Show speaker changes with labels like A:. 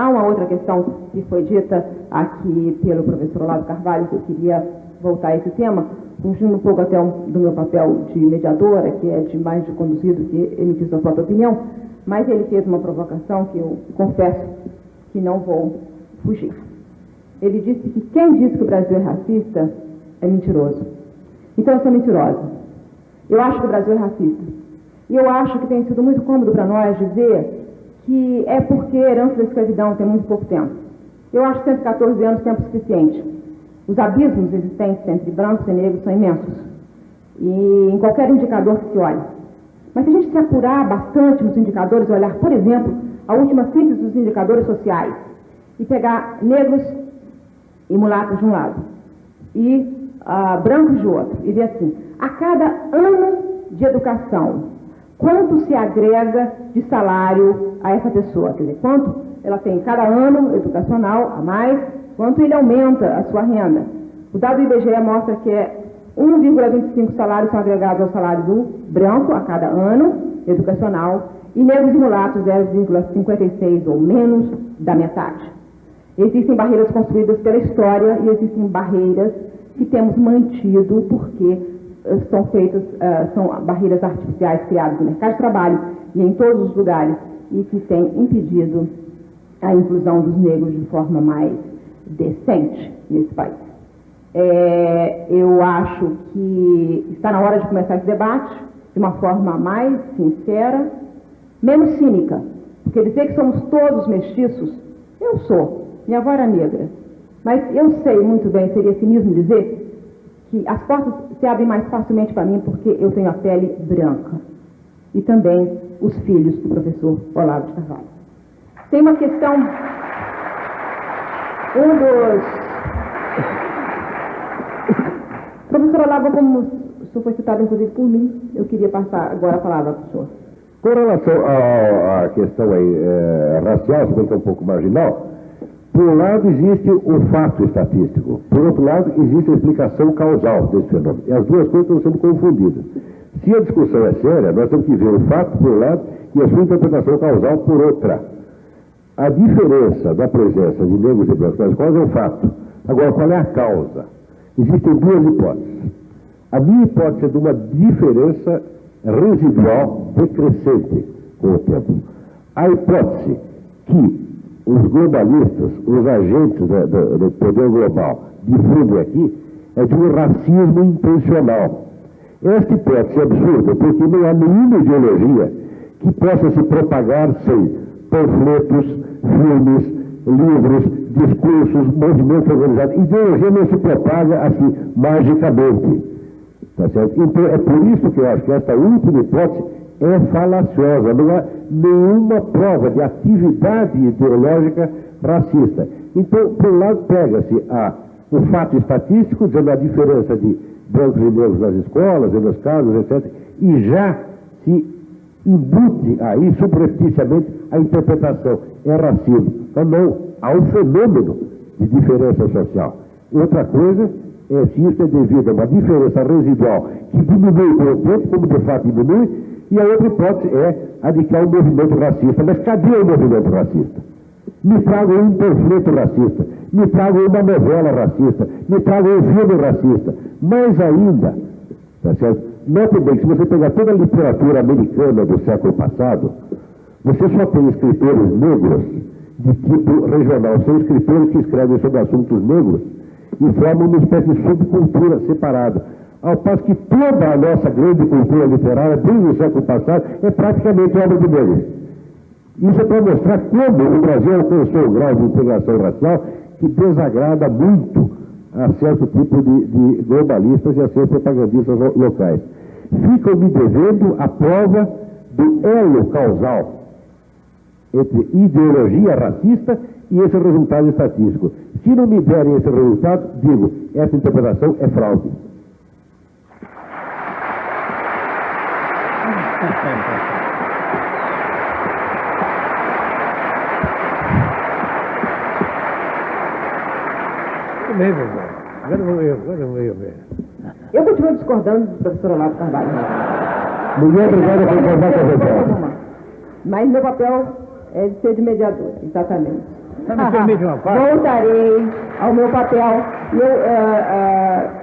A: Há uma outra questão que foi dita aqui pelo professor Olavo Carvalho, que eu queria voltar a esse tema, fugindo um pouco até do meu papel de mediadora, que é de mais de conduzir do que emitir sua própria opinião, mas ele fez uma provocação que eu confesso que não vou fugir. Ele disse que quem disse que o Brasil é racista é mentiroso. Então eu sou mentirosa. Eu acho que o Brasil é racista. E eu acho que tem sido muito cômodo para nós dizer que é porque a herança da escravidão tem muito pouco tempo. Eu acho que 114 anos é tempo suficiente. Os abismos existentes entre brancos e negros são imensos. E em qualquer indicador que se olhe. Mas se a gente se apurar bastante nos indicadores, olhar, por exemplo, a última síntese dos indicadores sociais, e pegar negros e mulatos de um lado, e brancos de outro, e ver assim, a cada ano de educação, quanto se agrega de salário a essa pessoa? Quer dizer, quanto ela tem cada ano educacional a mais, quanto ele aumenta a sua renda. O dado do IBGE mostra que 1,25 salários são agregados ao salário do branco a cada ano educacional, e negros e mulatos 0,56 ou menos da metade. Existem barreiras construídas pela história e existem barreiras que temos mantido porque são barreiras artificiais criadas no mercado de trabalho e em todos os lugares e que têm impedido a inclusão dos negros de forma mais decente nesse país. Eu acho que está na hora de começar esse debate de uma forma mais sincera, menos cínica, porque dizer que somos todos mestiços, eu sou, minha avó era negra, mas eu sei muito bem, seria cinismo dizer que as portas se abrem mais facilmente para mim porque eu tenho a pele branca. E também os filhos do professor Olavo de Carvalho. Tem uma questão... Professor Olavo, como o senhor foi citado inclusive por mim, eu queria passar agora a palavra para o senhor.
B: Com relação à questão aí, racial, se bem que é um pouco marginal, por um lado existe o fato estatístico, por outro lado existe a explicação causal desse fenômeno. E as duas coisas estão sendo confundidas. Se a discussão é séria, nós temos que ver o fato por um lado e a sua interpretação causal por outra. A diferença da presença de negros e brancos nas escolas é um fato. Agora, qual é a causa? Existem duas hipóteses. A minha hipótese é de uma diferença residual decrescente com o tempo. A hipótese que os globalistas, os agentes do poder global difundem aqui, é de um racismo intencional. Esta hipótese é absurda, porque não há nenhuma ideologia que possa se propagar sem panfletos, filmes, livros, discursos, movimentos organizados. Ideologia não se propaga assim, magicamente. Tá certo? Então, é por isso que eu acho que esta última hipótese é falaciosa. Não há nenhuma prova de atividade ideológica racista. Então, por um lado, pega-se o fato estatístico, dizendo a diferença de brancos e negros nas escolas, nas casas, etc., e já se embute aí, subrepticiamente, a interpretação. É racismo. Então, não, há um fenômeno de diferença social. Outra coisa é se isso é devido a uma diferença residual que diminui com o tempo, como de fato diminui, e a outra hipótese é a de que há um movimento racista. Mas cadê o movimento racista? Me tragam um panfleto racista, me tragam uma novela racista, me tragam um filme racista. Mais ainda, tá certo? Note bem que se você pegar toda a literatura americana do século passado, você só tem escritores negros de tipo regional. São escritores que escrevem sobre assuntos negros e formam uma espécie de subcultura separada. Ao passo que toda a nossa grande cultura literária, desde o século passado, é praticamente obra de negros. Isso é para mostrar como o Brasil alcançou o grau de integração racial que desagrada muito a certo tipo de globalistas e a certos propagandistas locais. Ficam me devendo a prova do elo causal entre ideologia racista e esse resultado estatístico. Se não me derem esse resultado, digo, essa interpretação é fraude.
A: Eu continuo discordando do professor Olavo Carvalho.
B: Muito obrigado por concordar com a resposta.
A: Mas meu papel é de ser de mediador, exatamente.
C: Só me permite uma parte?
A: Voltarei ao meu papel. Eu